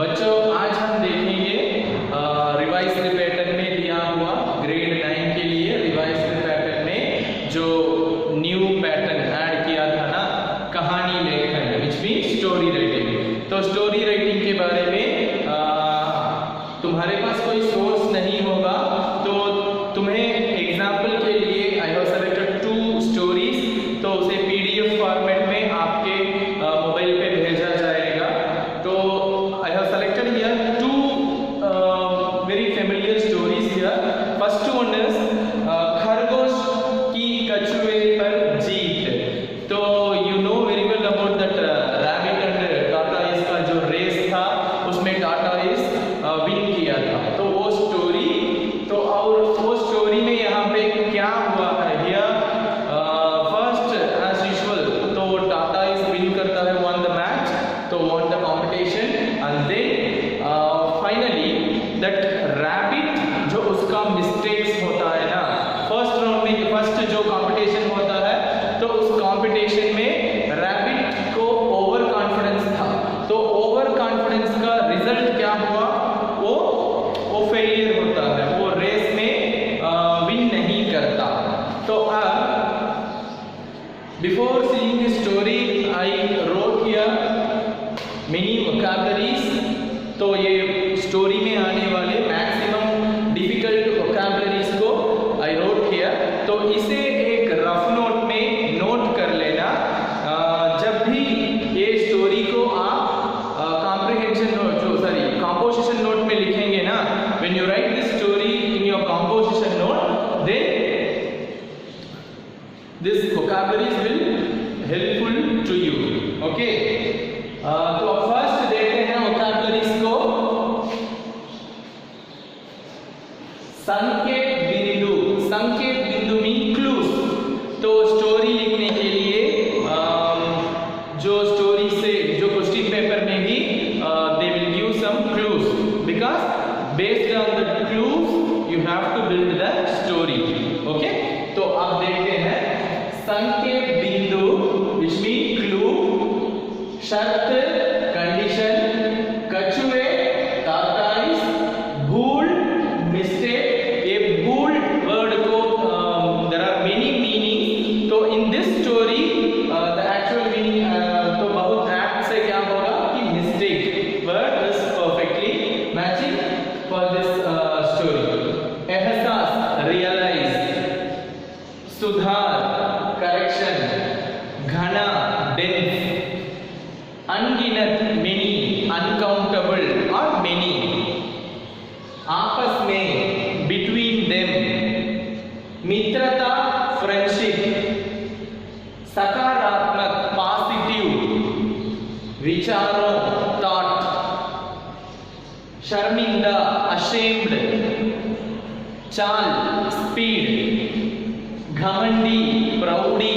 बच्चों आज हम देखेंगे रिवाइज पैटर्न में दिया हुआ ग्रेड 9 के लिए रिवाइज पैटर्न में जो न्यू पैटर्न ऐड किया था ना, कहानी लेखन विच मीन्स स्टोरी राइटिंग। तो स्टोरी राइटिंग के बारे में तुम्हारे पास कोई सोर्स नहीं होगा, तो तुम्हें एग्जाम्पल के लिए आई हैव सेलेक्टेड 2 स्टोरीज, तो उसे PDF फॉर्मेट में आपके मोबाइल पे भेजा जाएगा। तो I have selected here 2 very familiar stories here. First one is खरगोश की कछुए पर जीत। तो you know very well about that rabbit and tortoise का जो रेस था, उसमें टार्टॉइस विन किया था। तो वो स्टोरी, तो और वो स्टोरी में यहाँ पे क्या हुआ है हियर, फर्स्ट एज यूजुअल तो टार्टॉइस विन करता है, वन द मैच, तो won the competition, and then finally that rabbit जो उसका मिस्टेक्स होता है ना, फर्स्ट राउंड में फर्स्ट जो कंपटीशन होता है, तो उस कंपटीशन में रैबिट को ओवर कॉन्फिडेंस था। तो ओवर कॉन्फिडेंस का रिजल्ट क्या हुआ, वो फेलियर होता है, वो रेस में विन नहीं करता। तो before seeing this story I wrote here many vocabularies. तो ये स्टोरी में आने वाले मैक्सिमम डिफिकल्ट वोकैबुलरीज को आई रोट हियर। तो इसे एक रफ नोट में नोट कर लेना। जब भी ये स्टोरी को आप कॉम्प्रिहेंशन नोट कंपोजिशन नोट में लिखेंगे ना, when you write this story in your composition note, then this vocabularies will helpful to you. Okay, तो फर्स्ट देखते हैं vocabularies को। संकेत बिंदु, संकेत बिंदु मीन क्लूज। तो स्टोरी लिखने के लिए जो स्टोरी से जो क्वेश्चन पेपर में भी they will give some clues, because based on the clues you have to build the story. Okay, तो अब देखते हैं संकेत बिंदु विच मीन क्लू, शर्त कंडीशन, कछुए टार्टॉइस, भूल मिस्टेक। ये भूल वर्ड को देयर आर मेनी मीनिंग। तो in this story the actual meaning तो बहुत एक्ट से क्या होगा कि mistake word is perfectly matching for this story. एहसास रियलाइज, सुधार करेक्शन, घना डेंस, अनगिनत मेनी, अनकाउंटेबल और मेनी, आपस में बिटवीन देम, मित्रता फ्रेंडशिप, सकारात्मक पॉजिटिव, विचारों थॉट, शर्मिंदा अशेम्ड, चाल स्पीड, घमंडी प्राउडी,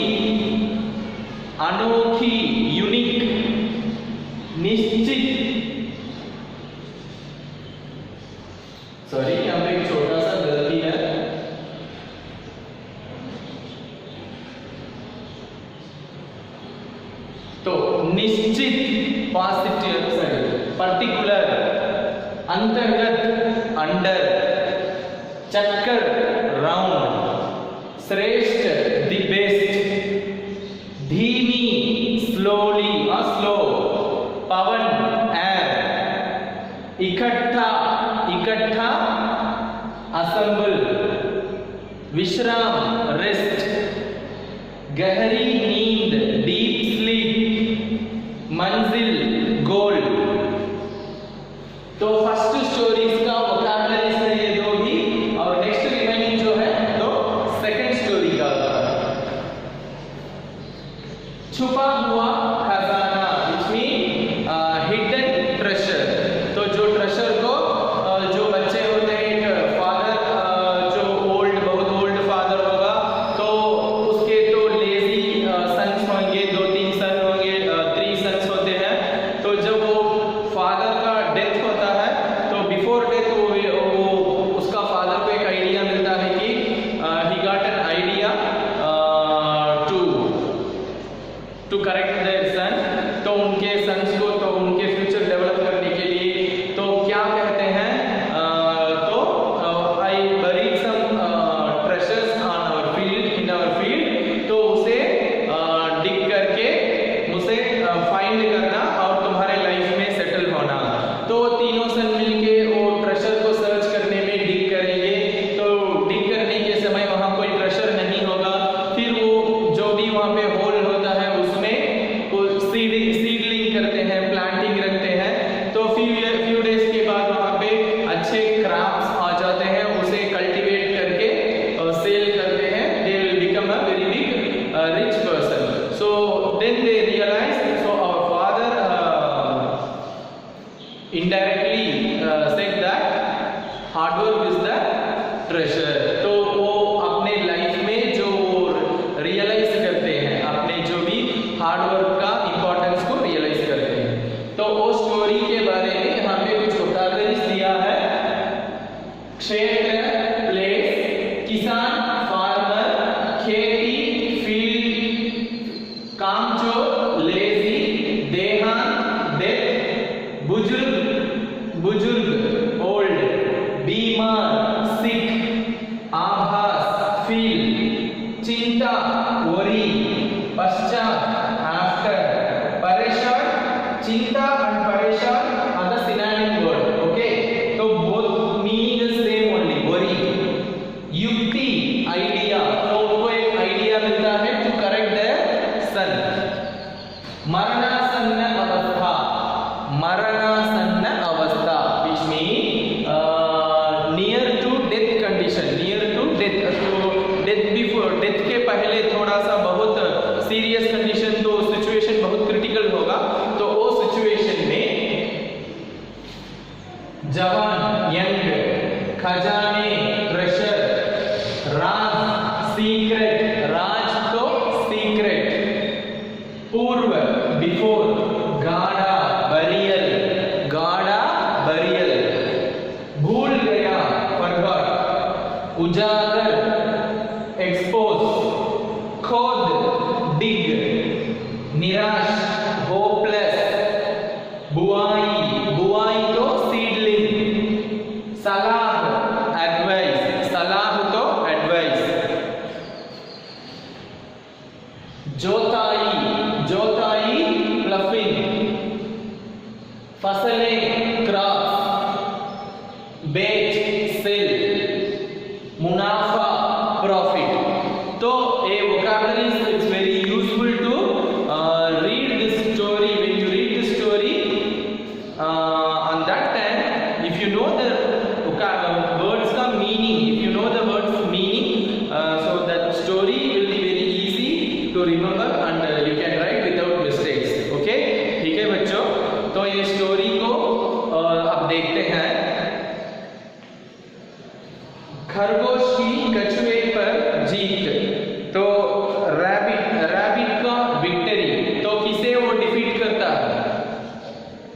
अनोखी यूनिक, निश्चित। सॉरी, यहाँ पे एक छोटा सा गलती है। तो निश्चित पॉजिटिव, पर्टिकुलर, अंतर्गत अंडर, चक्कर राउंड, श्रेष्ठ द बेस्ट, धीमी स्लोली और स्लो, पवन एयर, इकट्ठा इकट्ठा, असेंबल, विश्राम रेस्ट, गहरी नींद डीप स्लीप, मंजिल गोल। तो फर्स्ट स्टोरीज का वोकैबुलरी से ये दो ही, और नेक्स्ट रिमेनिंग जो है तो सेकंड स्टोरी का। छुपा हुआ खजाना विच मीन हिडन ट्रेजर। तो जो ट्रेजर को जो बच्चे होते हैं, एक फादर जो बहुत ओल्ड फादर होगा, तो उसके तो लेजी सन्स होंगे, 2-3 सन होंगे, 3 सन्स होते हैं। तो जब वो फादर का डेथ होता है, तो before death indirectly said that hard work is the treasure. तो वो अपने लाइफ में जो रियलाइज करते हैं, अपने जो भी हार्ड वर्क का इंपॉर्टेंस को रियलाइज करते हैं। तो वो स्टोरी के बारे में यहाँ पे कुछ वोकैबुलरीज दिया है। क्षेत्र, प्लेस, किसान, फार्मर, खेती, फील्ड, कामचोर, लेजी, देहांत, डेथ, बुजुर्ग, ओल्ड, बीमार, सिक, आभास, फील, चिंता, वरी, पश्चात, आफ्टर, परेशान, चिंता and परेशान are the synonym word. Okay, so both meaning is same only. Worry, युक्ति, idea. तो उनको एक idea मिलता है to correct their son. मरणासन्न अवस्था, मरणासन्न अवस्था, which means near to death condition, near to death. तो death before, death के पहले थोड़ा सा बहुत सीरियस कंडीशन, तो सिचुएशन बहुत क्रिटिकल होगा। तो वो सिचुएशन में जवान, यंग, खजाने, ट्रेजर, राज, सीक्रेट, राज तो सीक्रेट, पूर्व, बिफोर, गाढ़ा, बरियल, गाढ़ा, बरियल, भूल गया, फॉरगॉट, उजागर, एक्सपोज, खोद, डिग, निराश, होपलेस, बुआई, बुआई तो सीडलिंग, सलाह, एडवाइस, सलाह तो एडवाइस, जोताई, जोताई, प्लफिंग, फसलें, क्रॉप, बेच, सेल, मुनाफा, प्रॉफिट। तो ये vocabularies it's very useful to read this story. When you read this story, on that time, if you know the words ka meaning, if you know the words meaning, so that story will be very easy to remember and you can write without mistakes. Okay, ठीक है बच्चों? तो ये story को अब देखते हैं। खरगोश की कछुए पर जीत। तो रैबिट का विक्ट्री, तो किसे वो डिफीट करता है?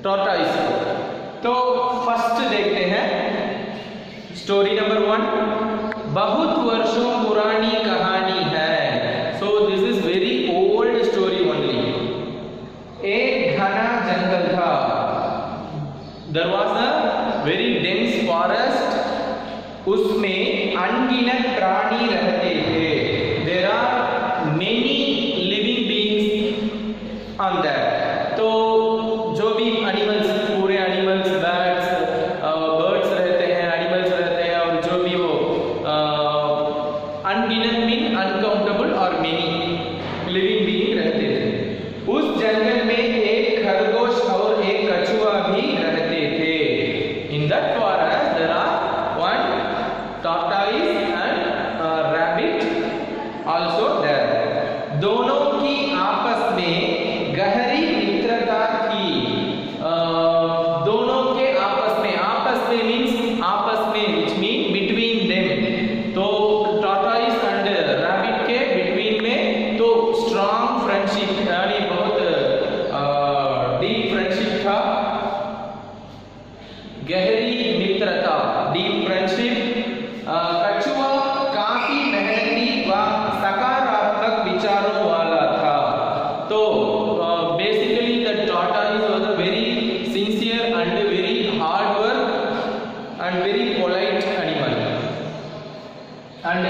टॉर्टॉइस को। तो फर्स्ट देखते हैं स्टोरी नंबर 1। बहुत वर्षों पुरानी कहानी है। So this is very old story only. एक घना जंगल था। There was a very dense forest. उसमें अनगिनत प्राणी रहते थे। There are many living beings on that. तो जो भी एनिमल्स, पूरे एनिमल्स, बैट्स, बर्ड्स रहते हैं, एनिमल्स रहते हैं, और जो भी वो अनगिनत मीन अनकाउंटेबल और मेनी लिविंग बीइंग रहते थे। उस जंगल में एक खरगोश और एक कछुआ भी रहते थे। In that forest there are one tortoise and rabbit also there. दोनों की आपस में गहरी मित्रता थी। दोनों के आपस में मीन्स आपस में, which mean between them। तो tortoise and rabbit के between में तो strong friendship, यानी बहुत deep friendship था। गहरी मित्रता, डीप फ्रेंडशिप। कछुआ काफी मेहनती व सकारात्मक विचारों वाला था। तो basically the tortoise was a very sincere and very hard work and very polite animal, and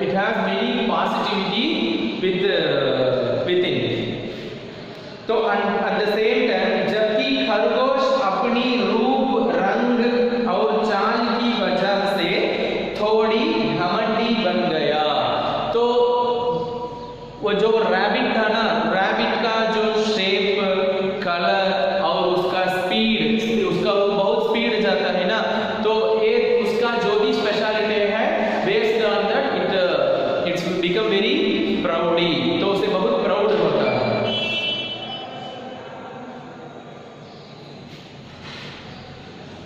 it has many positivity with in. तो एट द सेम टाइम जबकि खरगोश अपनी रूप, रंग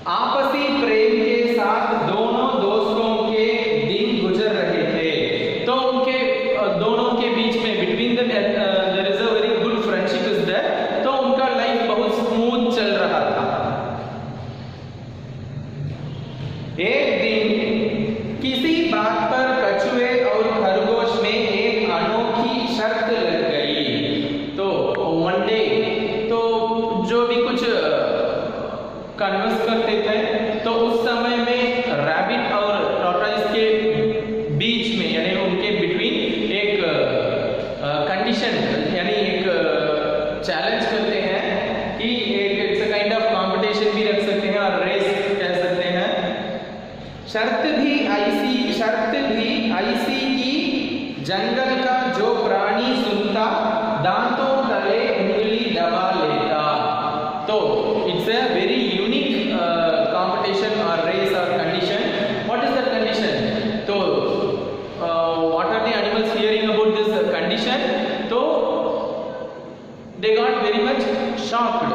आपसी प्रेम के साथ दोनों दोस्तों के दिन गुजर रहे थे। तो उनके दोनों के बीच में between them there is a very good friendship is there. तो उनका लाइफ बहुत स्मूथ चल रहा था। एक दिन किसी बात पर कछुए और खरगोश में एक अनोखी शर्त लग गई। तो वन डे तो जो भी कुछ कन्वर्स करते थे तो उस समय में रैबिट और टॉर्टॉइस के बीच में यानी उनके बिटवीन एक कंडीशन यानी एक चैलेंज करते हैं कि एक it's a kind of competition भी रख सकते हैं और रेस कह सकते हैं। शर्त भी ऐसी कि जंगल का जो प्राणी सुनता दांतों तले उंगली दबा लेता। तो it's a very unique competition or race or condition. What is that condition? So what are the animals hearing about this condition? So they got very much shocked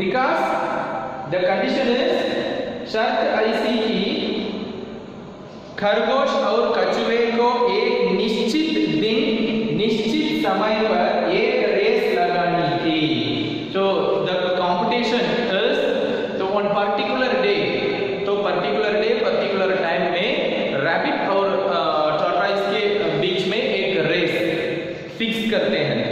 because the condition is शर्त ऐसी कि खरगोश और कछुए को एक निश्चित दिन निश्चित समय पर एक रेस लगानी थी। तो the competition is तो one particular day तो particular time में रैबिट और टॉर्टॉइस के बीच में एक रेस फिक्स करते हैं।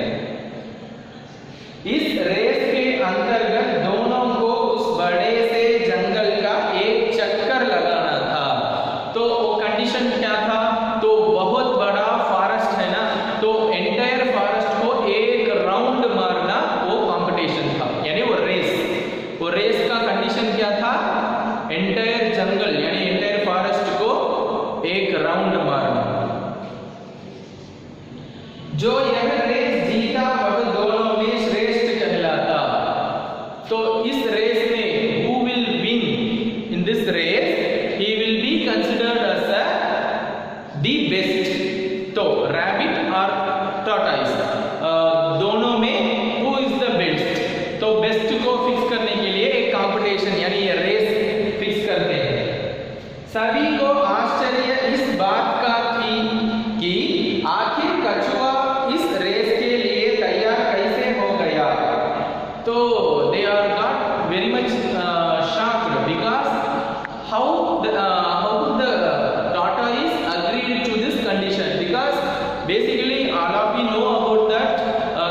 इस रेस के अंतर्गत दोनों को उस बड़े से जंगल का एक चक्कर लगाना था। तो कंडीशन क्या था? तो बहुत बड़ा फॉरेस्ट है ना, तो एंटायर फॉरेस्ट को एक राउंड मारना वो कंपटीशन था, यानी वो रेस का कंडीशन क्या था? एंटायर जंगल यानी एंटायर फॉरेस्ट को एक राउंड मारना। जो यह रेस जीता वह दोनों में श्रेष्ठ कहलाता। तो इस रेस में who will win in this race, he will be considered as the best। तो रैबिट और टॉर्टॉइस दोनों में who is the best, तो बेस्ट को फिक्स करने के लिए एक कंपटीशन यानी ये रेस फिक्स करते हैं। सभी को आश्चर्य इस बात का थी कि आखिर कछुआ इस रेस के लिए तैयार कैसे हो गया। तो they are got very much shocked because how the tortoise agreed to this condition, because basically all of you know about that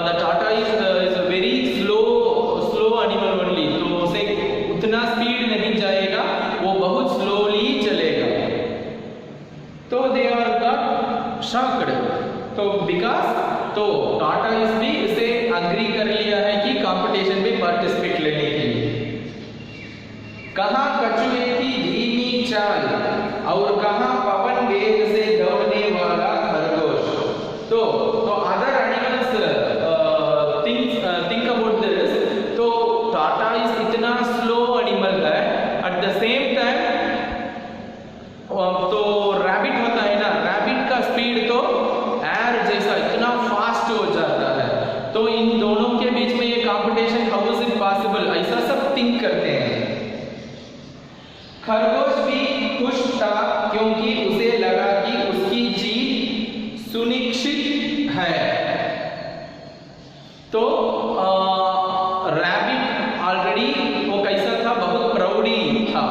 the tortoise is a very slow animal only। तो उसे उतना स्पीड नहीं जाएगा, वो बहुत slowly चलेगा। तो they are got shocked। तो because तो tortoise भी इसे अग्री कर लिया है कि कंपटीशन में पार्टिसिपेट लेने के लिए। कहाँ कछुए की धीमी चाल और कहाँ पवन वेग से दौड़ने वाला खरगोश। तो other animals think about this. तो टॉर्टॉइस इतना स्लो एनिमल है, एट द सेम टाइम तो रैबिट होता है ना, रैबिट का स्पीड तो एयर जैसा इतना फास्ट हो जाता है। तो इन दोनों के बीच में ये competition how is it possible, ऐसा सब थिंक करते हैं। खरगोश भी खुश था क्योंकि उसे लगा कि उसकी जीत सुनिश्चित है। तो रैबिट ऑलरेडी वो कैसा था, बहुत प्राउडी था।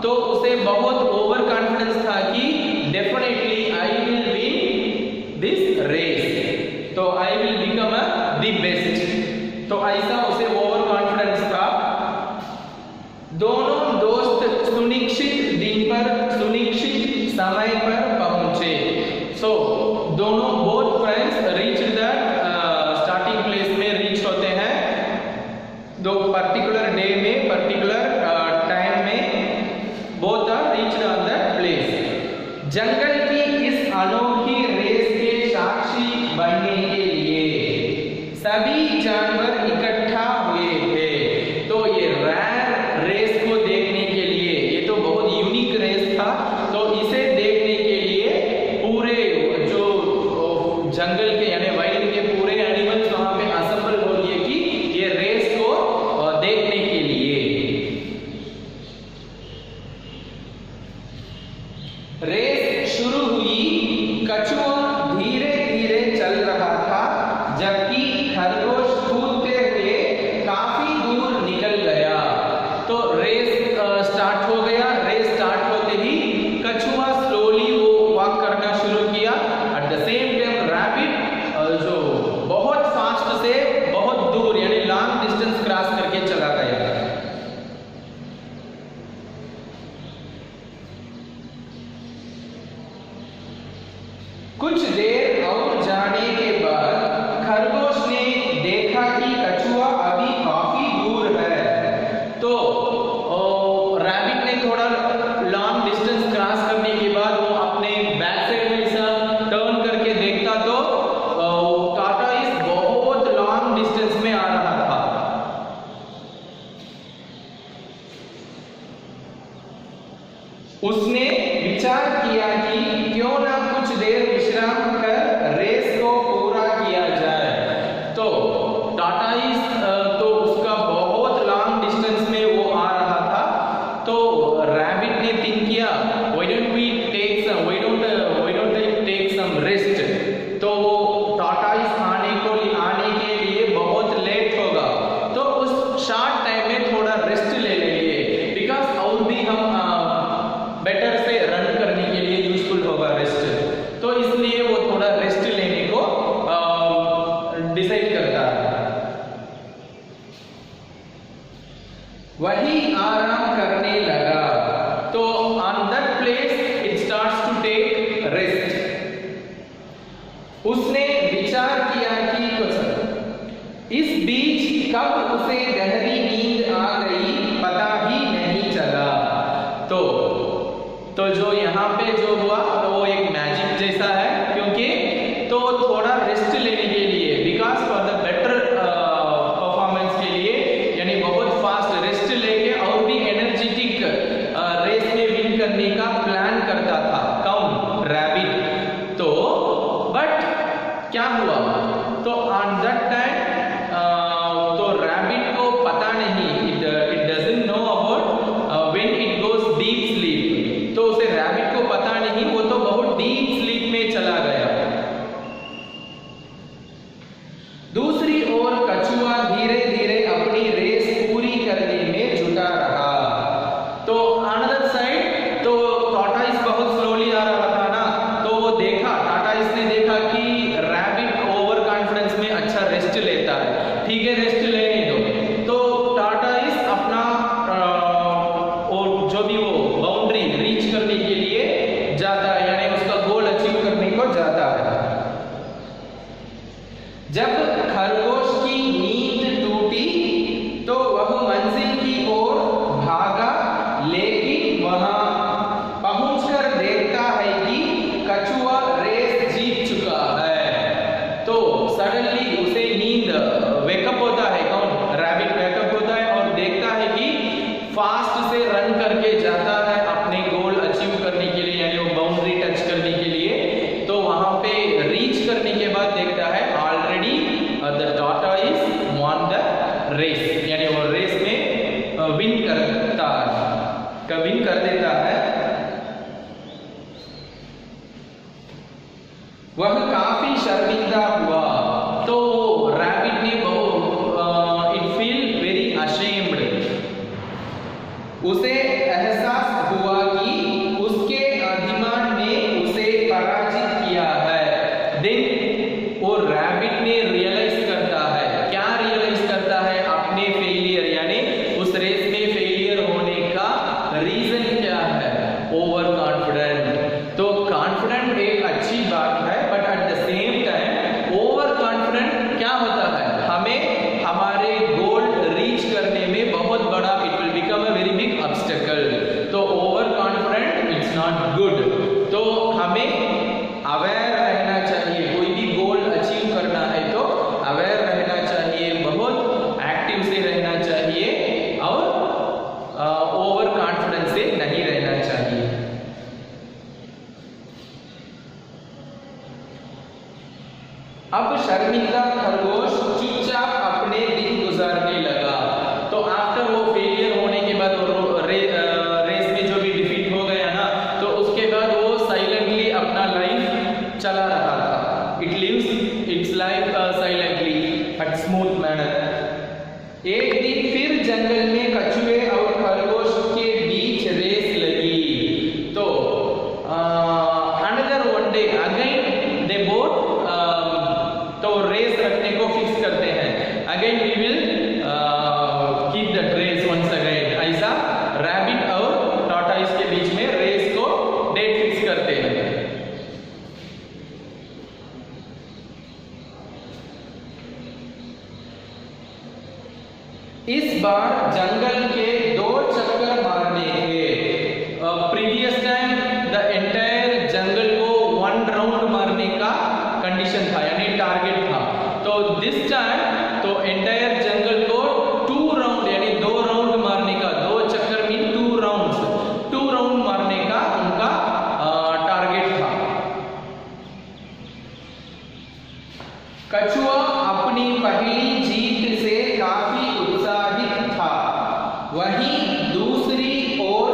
तो उसे बहुत ओवर कॉन्फिडेंस था कि definitely I will win this race, तो I will become the best. तो ऐसा उसे ओवर कॉन्फिडेंस था। दोनों दोस्त सुनिश्चित दिन पर सुनिश्चित समय पर पहुंचे। सो दोनों both friends reach that starting place में रीच होते हैं। दो पर्टिकुलर डे में पर्टिकुलर टाइम में both are reached on that place. जंगल की इस अनोखी रेस के साक्षी बनने के लिए सभी जानवर इकट्ठा हुए थे। तो ये रेयर रेस को देखने के लिए, ये तो बहुत यूनिक रेस था, तो इसे देखने के लिए पूरे जो जंगल के यानी वाइल्ड के पूरे एनिमल्स वहां पे असेंबल हो गए कि ये रेस को देखने के लिए। उसने विचार किया कि क्यों ना कुछ देर विश्राम कर रेस को पूरा किया जाए। तो टार्टॉइस तो उसका बहुत लॉन्ग डिस्टेंस में वो आ रहा था, तो रैबिट ने थिंक किया why don't we take some rest। तो वो टार्टॉइस आने के लिए बहुत लेट होगा, तो उस शॉर्ट टाइम में थोड़ा रेस्ट ले लेंगे, बिकॉज और भी हम बेटर से रन करने के लिए यूजफुल होगा रेस्ट। तो इसलिए वो थोड़ा रेस्ट लेने को डिसाइड करता है। वही आराम करने लगा, तो on that place it starts to take rest. उसने विचार किया कि इस बीच कब उसे गहरी नींद आ गई पता ही नहीं चला। तो जो यहाँ पे जो हुआ वो एक मैजिक जैसा है, क्योंकि तो थोड़ा रेस्ट लेने के लिए, because for the better performance के लिए, यानी बहुत फास्ट रेस्ट लेके और भी एनर्जेटिक रेस में विन करने का प्लान करता था। कौन? रैबिट। तो बट क्या हुआ, तो ऑन दैट टाइम तो रैबिट को पता नहीं, it doesn't know about when it goes deep sleep. तो उसे रैबिट को पता नहीं, वो तो बहुत डीप स्लीप में चला गया। दूसरी ओर कछुआ धीरे धीरे अपनी रेस पूरी करने में जुटा रहा। तो अनदर साइड तो टार्टॉइस बहुत स्लोली आ रहा था ना, तो वो देखा, टार्टॉइस ने देखा कि रैबिट ओवर कॉन्फिडेंस में अच्छा रेस्ट लेता है, ठीक है रेस्ट लेने दो। तो टार्टॉइस अपना और जो भी वो बाउंड्री रीच करने के लिए जाता है, यानी उसका गोल अचीव करने को जाता है। जब खरगोश की नींद टूटी तो वह मंजिल की ओर भागा, लेकिन वहां पहुंचकर देखता है कि कछुआ रेस जीत चुका है। तो सडनली उसे नींद वेकअप होता है, कौन? रैबिट वेकअप होता है और देखता है कि फास्ट से रन करके जाता है अपने गोल अचीव करने के लिए, यानी वो बाउंड्री टच करने के लिए। तो वहां पे रीच करने के बाद देखता है already the tortoise won the race, यानी वो रेस में विन कर देता है। वह काफी शर्मिंदा हुआ, तो रैबिट ने इट फील वेरी अशेम्ड। उसे एहसास हुआ कि उसके दिमाग ने उसे पराजित किया है। देन वो रैबिट ने रियलाइज करता है, क्या रियलाइज करता है? अपने फेलियर, यानी उस रेस में फेलियर होने का रीजन क्या है? Over confident. तो कॉन्फिडेंट एक अच्छी बात है, but at the same time over confident क्या होता है? हमें हमारे गोल रीच करने में बहुत बड़ा, it will become a very big obstacle. वहीं दूसरी ओर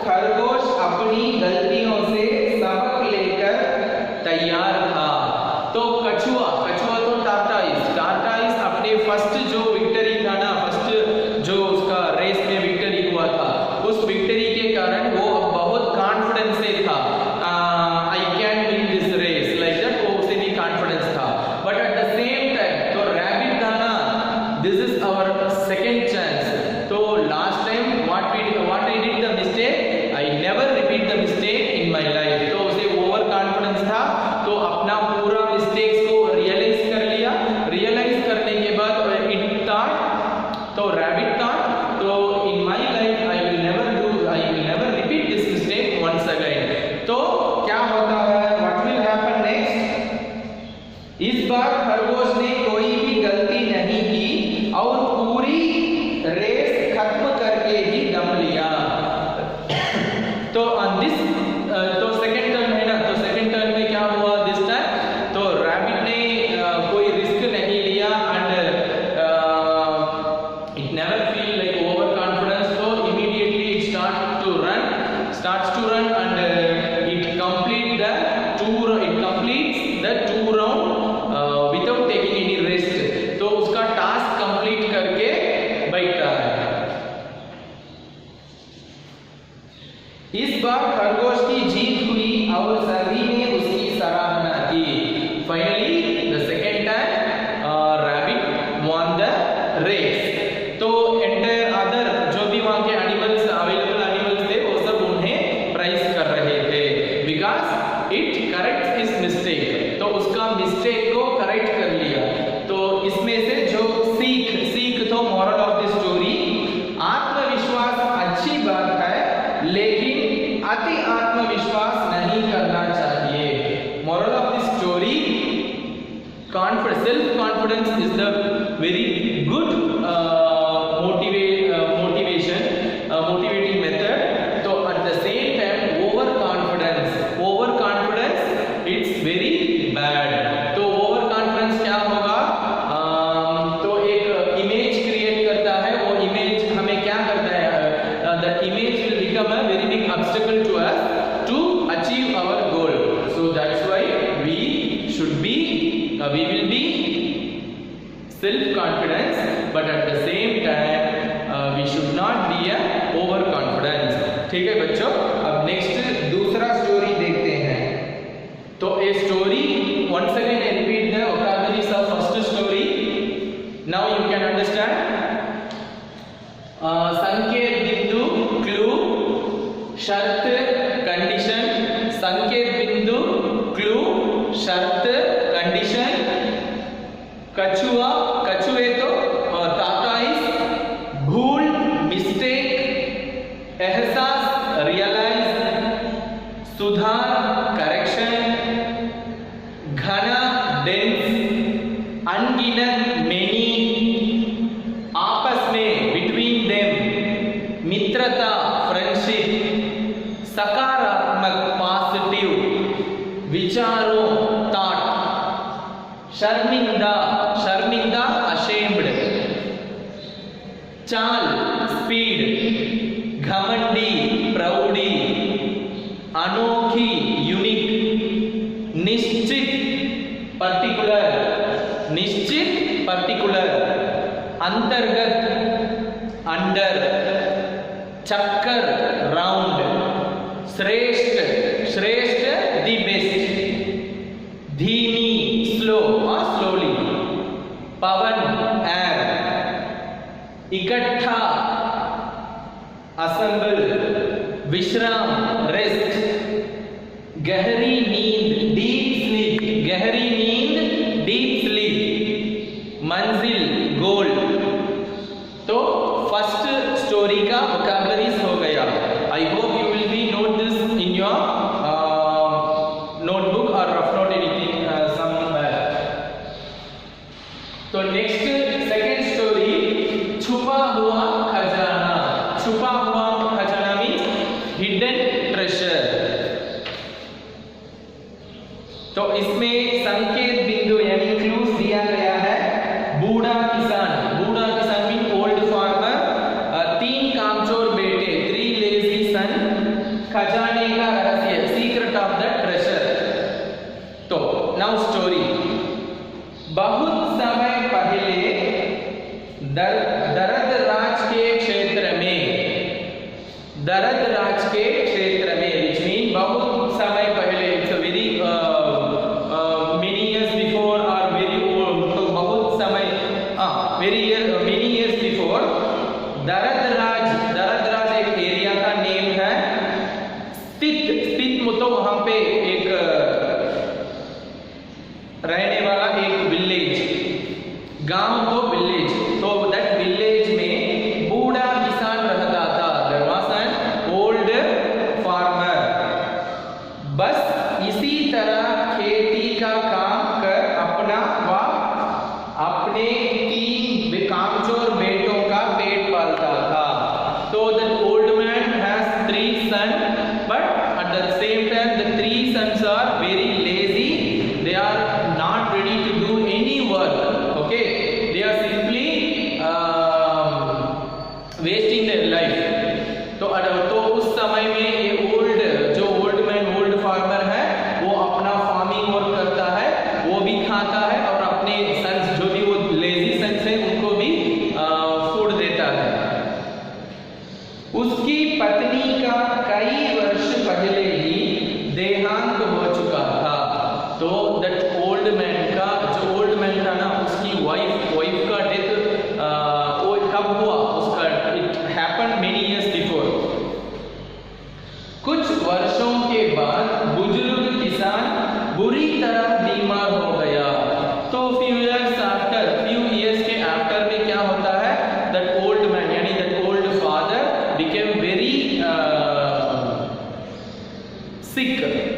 खरगोश अपनी गलतियों से सबक लेकर तैयार था। तो कछुआ तो टार्टाइस अपने फर्स्ट जो विक्ट्री था ना, फर्स्ट जो उसका रेस में विक्ट्री हुआ था, उस विक्ट्री के कारण वो बहुत कॉन्फिडेंस से था, I can win this race like that, वो उसे भी कॉन्फिडेंस था। But at the same time तो रैबिट था ना, this is our second chance. तो last time what I did the mistake, I never repeat the mistake in my life. तो उसे ओवर कॉन्फिडेंस था, तो अपना पूरा मिस्टेक्स को रियलाइज कर लिया। रियलाइज करने के बाद इट थॉट, तो रैबिट थॉट, तो in my life I will never repeat this mistake once again. तो क्या होता है, व्हाट विल हैपन नेक्स्ट, इस बार खरगोश ने कोई भी गलती नहीं की और पूरी रेस खत्म करके ही दम लिया। तो तो सेकंड टर्न है ना, तो सेकंड टर्न में क्या हुआ दिस टाइम, तो रैबिट ने कोई रिस्क नहीं लिया and it never feel like over confidence. तो immediately it starts to run and it completes the 2 round without taking any rest। तो उसका टास्क कंप्लीट करके बैठता है। इस बार खरगोश की जीत हुई और सभी ने उसकी सराहना की। Finally the second time rabbit won the race. तो एंटायर अदर जो भी वहां के एनिमल्स अवेलेबल एनिमल्स थे वो सब उन्हें प्राइज कर रहे थे, because it correct his mistake. तो उसका मिस्टेक को करेक्ट कर लिया। तो इसमें से जो सीख तो मॉरल ऑफ द स्टोरी, आत्मविश्वास अच्छी बात है लेकिन अति आत्मविश्वास नहीं करना चाहिए। Moral of the story, self confidence is the very good motivating method. तो at the same time over confidence it's very bad. तो ओवर कॉन्फिडेंस क्या होगा, तो एक इमेज क्रिएट करता है। वो इमेज हमें क्या करता है, the image will become a very big obstacle to us to achieve our goal. So that's why we will be self confidence, but at the same time we should not be a over confidence। ठीक है बच्चों, अब next दूसरा story देखते हैं। तो a story once again I repeat the vocabularies of first story, now you can understand। संकेत बिंदु क्लू, शर्त कंडीशन, संकेत बिंदु क्लू शर्त कंडीशन। कछुए तो टार्टाइस, भूल मिस्टेक, एहसास रियलाइज, सुधार करेक्शन, घना डेंस, अनगिनत मेनी, आपस में बिटवीन देम, मित्रता फ्रेंडशिप, सकारात्मक पॉजिटिव, विचारों थॉट, शर्मिंदा अशेम्ड, चाल स्पीड, घमंडी प्राउडी, अनोखी यूनिक, निश्चित पर्टिकुलर, अंतर्गत अंडर, चक्कर राउंड, श्रेष्ठ दी बेस्ट, धीमी स्लो और स्लोली, पवन एयर, इकट्ठा असेंबल, विश्राम रेस्ट, गहरी नींद डीप स्लीप, मंजिल गोल। तो फर्स्ट स्टोरी का वोकैबुलरीज हो गया। I hope you will be note this in your notebook or rough note anything somewhere। तो नेक्स्ट सेकंड स्टोरी, छुपा हुआ खजाना मीन्स हिडन ट्रेजर। तो इसमें संकेत बिंदु यानी क्लूज दिया गया है। बूढ़ा किसान मीन ओल्ड फार्मर, 3 कामचोर टेस्टिंग देयर लाइफ। तो उस समय में ये ओल्ड मैन ओल्ड फार्मर है वो अपना फार्मिंग वर्क करता है, वो भी खाता है और अपने सन्स जो भी वो लेजी सन्स है उनको भी फूड देता है। उसकी पत्नी का कई वर्ष पहले ही देहांत हो चुका था। तो दैट ओल्ड मैन था ना, उसकी वाइफ का डेथ कब हुआ उसका, it happened many years before. कुछ वर्षों के बाद बुजुर्ग किसान बुरी तरह बीमार हो गया। तो फ्यू इयर्स के आफ्टर में क्या होता है, दैट ओल्ड मैन यानी that old father became very sick,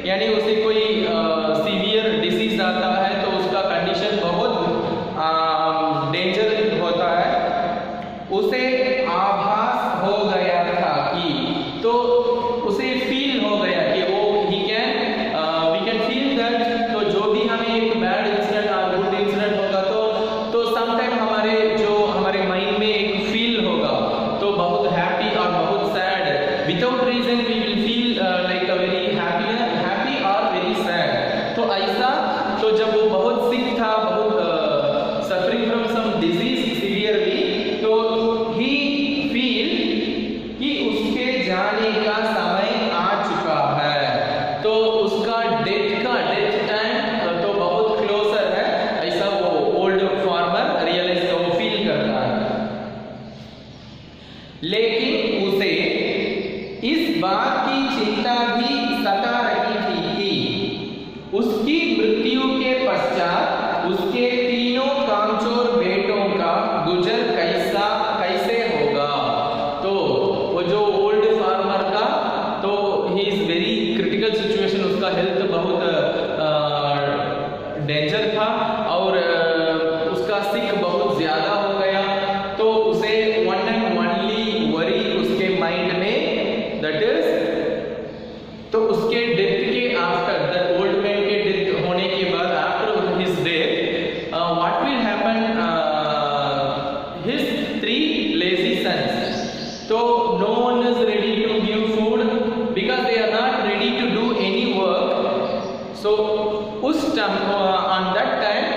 यानी उसे कोई सीवियर डिसीज आता है तो उसका कंडीशन बहुत डेंजर होता है। उसे आभास हो गया था कि, तो उसे फील हो गया कि वो वी कैन फील दैट, तो जो भी हमें एक बैड इंसिडेंट और गुड इंसिडेंट होगा तो समटाइम हमारे माइंड में एक फील होगा, तो बहुत हैप्पी और बहुत sad, without reason we will feel like a very happy और वेरी सैड। तो ऐसा, तो जब वो बहुत सिक था, बहुत suffering from some disease severely, तो ही फील कि उसके जाने का समय आ चुका है, तो उसका डेथ टाइम तो बहुत क्लोजर है, ऐसा वो ओल्ड फार्मर रियलाइज वो फील करता है। लेकिन उसे इस बात की चिंता भी सता रही थी कि उसकी मृत्यु के पश्चात उसके तीनों कामचोर बेटों का गुजर कैसे होगा। तो वो जो ओल्ड फार्मर का, तो he is very critical situation, उसका हेल्थ बहुत डेंजर था और उसका सिक बहुत ज्यादा हो गया। तो उसे वन एंड ओनली वरी उसके माइंड में, दैट इज, तो उसके डेथ के आफ्टर, दैट ओल्ड मैन के डेथ होने के बाद, after his death what will happen, his 3 lazy sons, so no one is ready to give food because they are not ready to do any work. So उस time on that time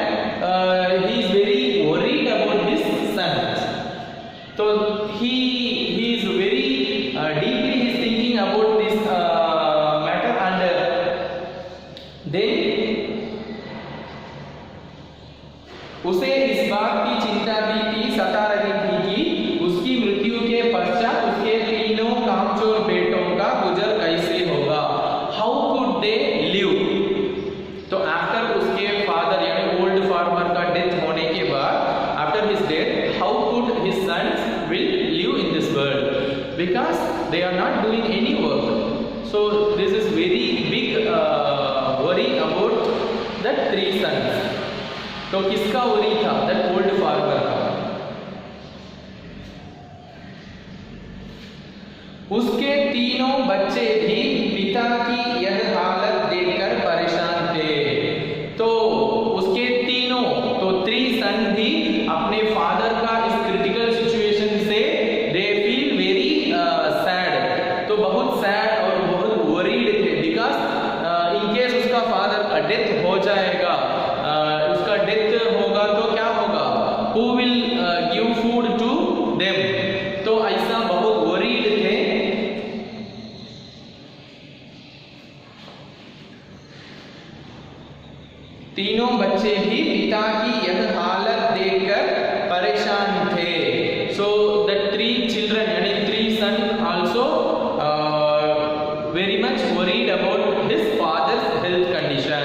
he is very worried about his sons. So he is very deeply he is thinking about this matter, and then उसे इस बात की चिंता भी सता रही थी कि उसकी मृत्यु के पश्चात उसके तीनों कामचोर बेटों का गुजर कैसे होगा, हाउ कुड दे लिव। तो आफ्टर उसके फादर यानी ओल्ड फार्मर का डेथ होने के बाद, after his death, how could his sons will live in this world, because they are not doing any work. So this is very big worry about that 3 sons. तो किसका worry था, that old farmer का। उसके तीनों बच्चे भी पिता की यह हालत देखकर परेशान थे। तो उसके तीनों, तो 3 सन भी अपने फादर का इस क्रिटिकल सिचुएशन से दे फील वेरी सैड, तो बहुत सैड और बहुत वरीड थे, बिकॉज इन केस उसका फादर का डेथ हो जाएगा, उसका डेथ होगा तो क्या होगा, who will give food to them. तो ऐसा बहुत वरीड थे। तीनों बच्चे भी पिता की यह हालत देखकर परेशान थे। सो द 3 children यानी 3 sons also very much worried about his father's health condition.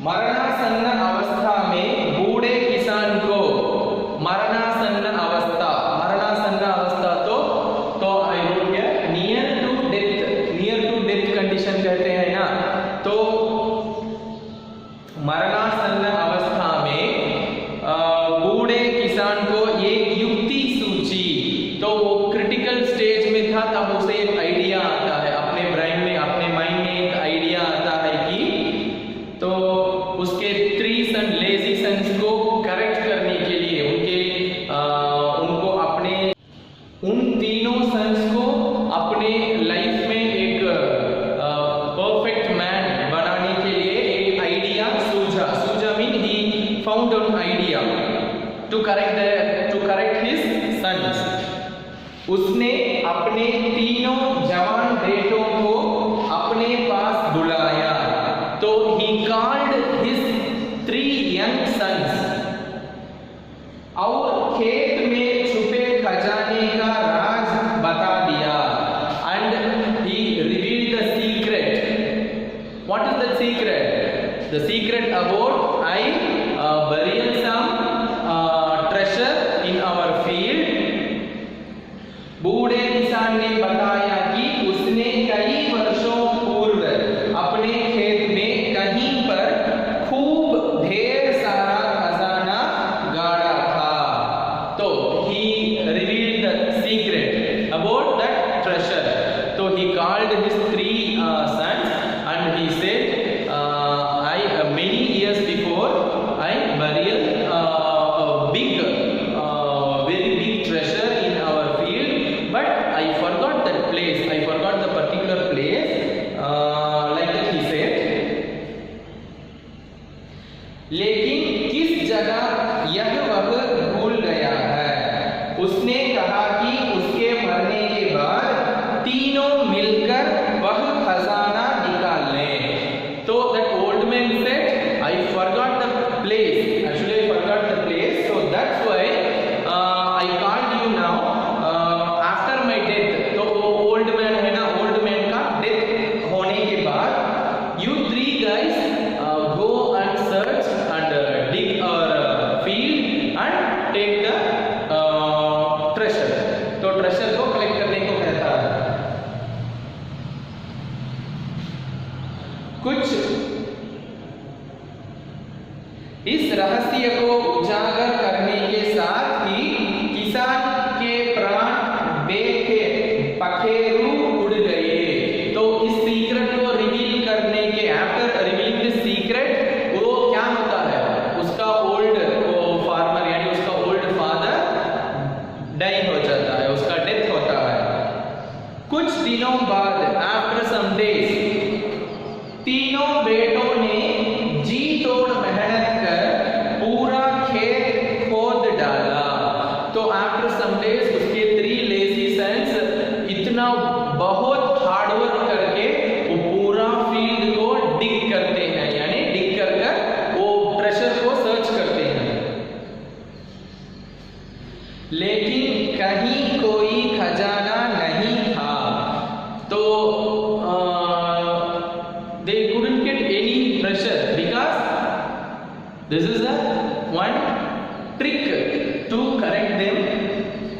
मरणासन्न अवस्था में बूढ़े किसान को, मरणासन्न अवस्था तो I wrote here near to death, to correct his sons. उसने अपने तीनों जवान बेटों को अपने पास बुलाया. तो he called his 3 young sons. और खेत में छुपे खजाने का राज बता दिया. And he revealed the secret. What is the secret? The secret about I buried some treasure in our field. बूढ़े किसान ने बताया कि उसने कई वर्षों पूर्व अपने खेत में कहीं पर खूब ढेर सारा खजाना गाड़ा था. तो he revealed the secret about that treasure. So he called his 3 sons and he said, many years before I buried a very big treasure in our field, but I forgot that place. I forgot the particular place. Like that he said. लेकिन किस जगह यह वह भूल गया है. उसने कहा कि उसके मरने के बाद तीनों मिलकर वह खजाना निकाल लें. तो that old man said, I forgot the place. Actually, I forgot the place. So that's why I called you now after my death. तो old man है ना, old man का death होने के बाद you 3 guys go and search and dig our field and take the treasure. तो treasure को collect करने को कहता है. कुछ इस रहस्य को उजागर करने के साथ ही किसान के प्राण बेखे पखेरु उड़ गए. तो इस सीक्रेट को रिवील करने के आफ्टर रिवीलिंग दिस सीक्रेट वो क्या होता है, उसका ओल्ड फार्मर यानी उसका ओल्ड फादर डाई हो जाता है, उसका डेथ होता है. कुछ दिनों बाद आफ्टर सम डेज तीनों बेटों ने जी तोड़ मेहनत कर पूरा खेत खोद डाला. तो आफ्टर सम डेज उसके 3 लेजी सन्स इतना बहुत हार्डवर्क करके वो पूरा फील्ड को डिग करते हैं, यानी डिग कर वो ट्रेजर को सर्च करते हैं. लेकिन कहीं कोई खजाना नहीं था. तो they couldn't get any treasure because this is the one trick to correct them.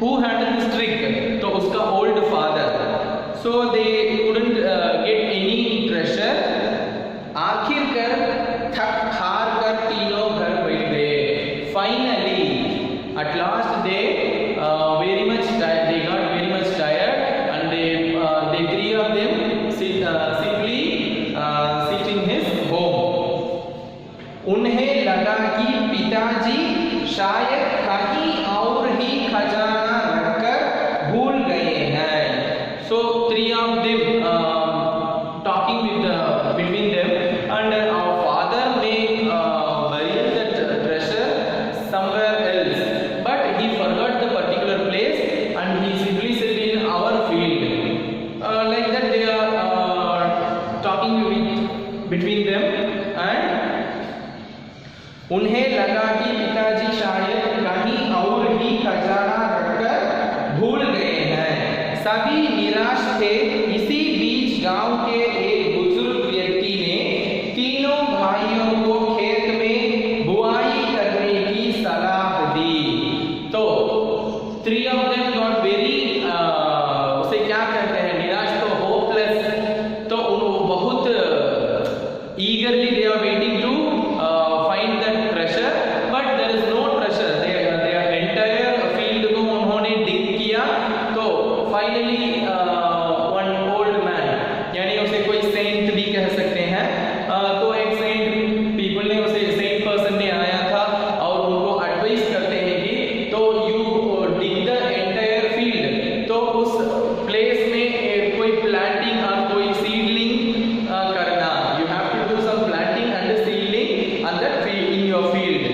Who handled this trick? तो उसका old father. So they couldn't get any treasure. आखिरकार थक हार कर तीनों घर बैठ गए. Finally, at last they very much tired. They got very much tired and they 3 of them simply sit in his home. उन्हें लगा कि पिताजी शायद कहीं और ही खजाना रखकर भूल गए हैं. So 3 of them talking between them and our father may bury that treasure somewhere else, but he forgot the particular place and he simply said in our field. Like that they are talking between them and उन्हें लगा कि पिताजी शायद कहीं और ही खजाना रखकर भूल गए हैं. सभी निराश थे. इसी बीच गांव के एक बुजुर्ग व्यक्ति ने तीनों भाइयों को खेत में बुआई करने की सलाह दी. तो 3 of them got very उसे क्या कहते हैं, निराश तो होपलेस. तो बहुत eagerly they are waiting to find that treasure, but there is no treasure. Their entire field को उन्होंने dig किया. तो finally one old man, यानी उसे कोई saint भी कह सकते हैं, तो एक saint people ने उसे saint person ने आया था और उनको advice करते हैं कि तो you dig the entire field. तो उस place में कोई planting और कोई seedling करना. You have to do some planting and seedling on that field in your field.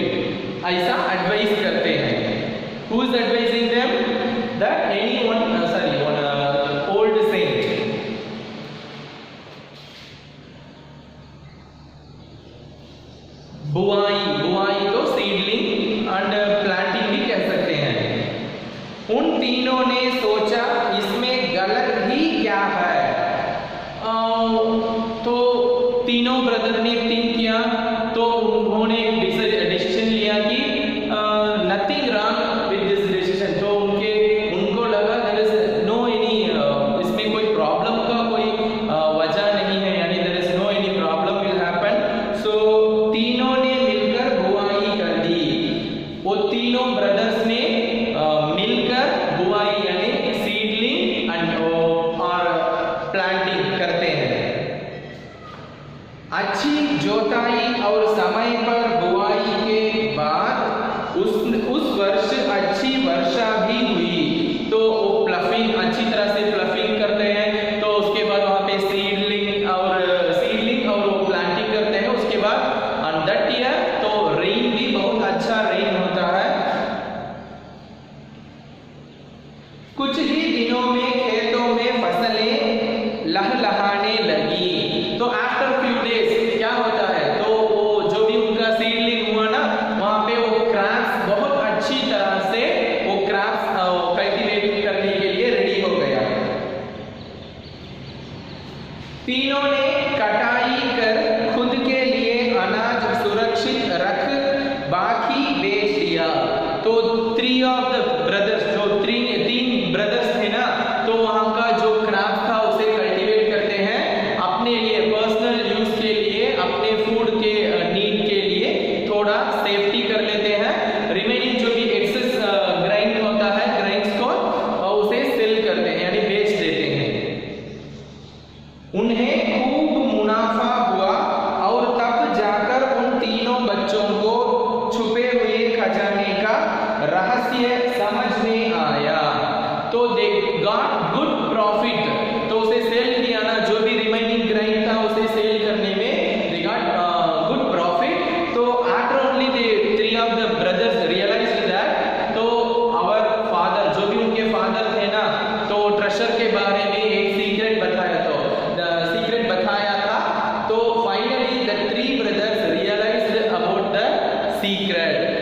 ऐसा advice करते हैं. सेफ्टी कर लेते हैं, रिमेनिंग जो भी एक्सेस ग्राइंड होता है ग्राइंड्स को उसे सेल करते हैं यानी बेच देते हैं। उन्हें खूब मुनाफा हुआ और तब जाकर उन तीनों बच्चों को छुपे हुए खजाने का रहस्य समझ में आया। तो दे गॉट गुड प्रॉफिट, तो उसे सेल किया ना, जो भी रिमेनिंग ग्राइंड था उसे सेल करने में दे गॉट गुड प्रॉफिट। तो after only the three of the brothers realized that, तो आवर फादर, जो भी उनके फादर थे ना, तो ट्रेजर के बारे में एक सीक्रेट बताया, तो सीक्रेट बताया था। तो finally the three brothers realized about the secret.